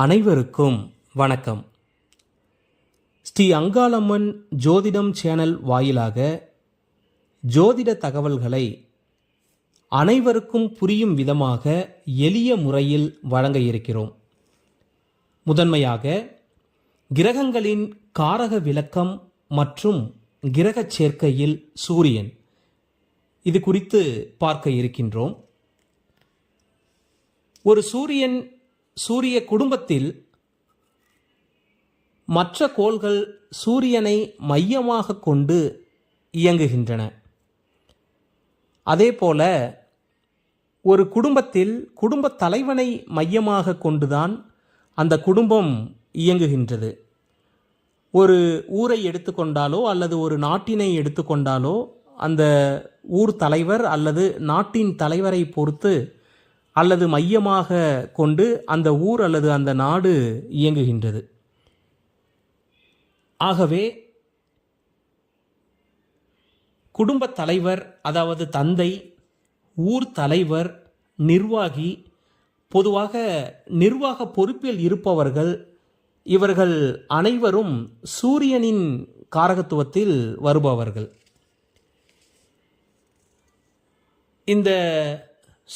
அனைவருக்கும் வணக்கம். ஸ்ரீ அங்காளம்மன் ஜோதிடம் சேனல் வாயிலாக ஜோதிட தகவல்களை அனைவருக்கும் புரியும் விதமாக எளிய முறையில் வழங்க இருக்கிறோம். முதன்மையாக கிரகங்களின் காரக விளக்கம் மற்றும் கிரக சேர்க்கையில் சூரியன் இது குறித்து பார்க்க இருக்கின்றோம். ஒரு சூரிய குடும்பத்தில் மற்ற கோள்கள் சூரியனை மையமாக கொண்டு இயங்குகின்றன. அதேபோல ஒரு குடும்பத்தில் குடும்ப தலைவனை மையமாக கொண்டுதான் அந்த குடும்பம் இயங்குகின்றது. ஒரு ஊரை எடுத்துக்கொண்டாலோ அல்லது ஒரு நாட்டினை எடுத்துக்கொண்டாலோ அந்த ஊர் தலைவர் அல்லது நாட்டின் தலைவரை பொறுத்து அல்லது மையமாக கொண்டு அந்த ஊர் அல்லது அந்த நாடு இயங்குகின்றது. ஆகவே குடும்ப தலைவர் அதாவது தந்தை, ஊர் தலைவர், நிர்வாகி, பொதுவாக நிர்வாக பொறுப்பில் இருப்பவர்கள் இவர்கள் அனைவரும் சூரியனின் காரகத்துவத்தில் வருபவர்கள். இந்த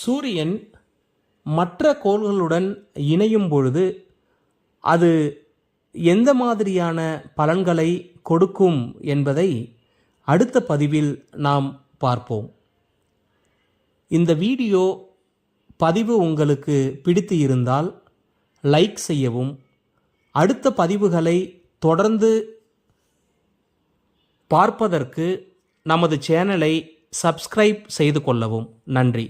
சூரியன் மற்ற கோள்களுடன் இணையும் பொழுது அது எந்த மாதிரியான பலன்களை கொடுக்கும் என்பதை அடுத்த பதிவில் நாம் பார்ப்போம். இந்த வீடியோ பதிவு உங்களுக்கு பிடித்து இருந்தால் லைக் செய்யவும், அடுத்த பதிவுகளை தொடர்ந்து பார்ப்பதற்கு நமது சேனலை சப்ஸ்கிரைப் செய்து கொள்ளவும். நன்றி.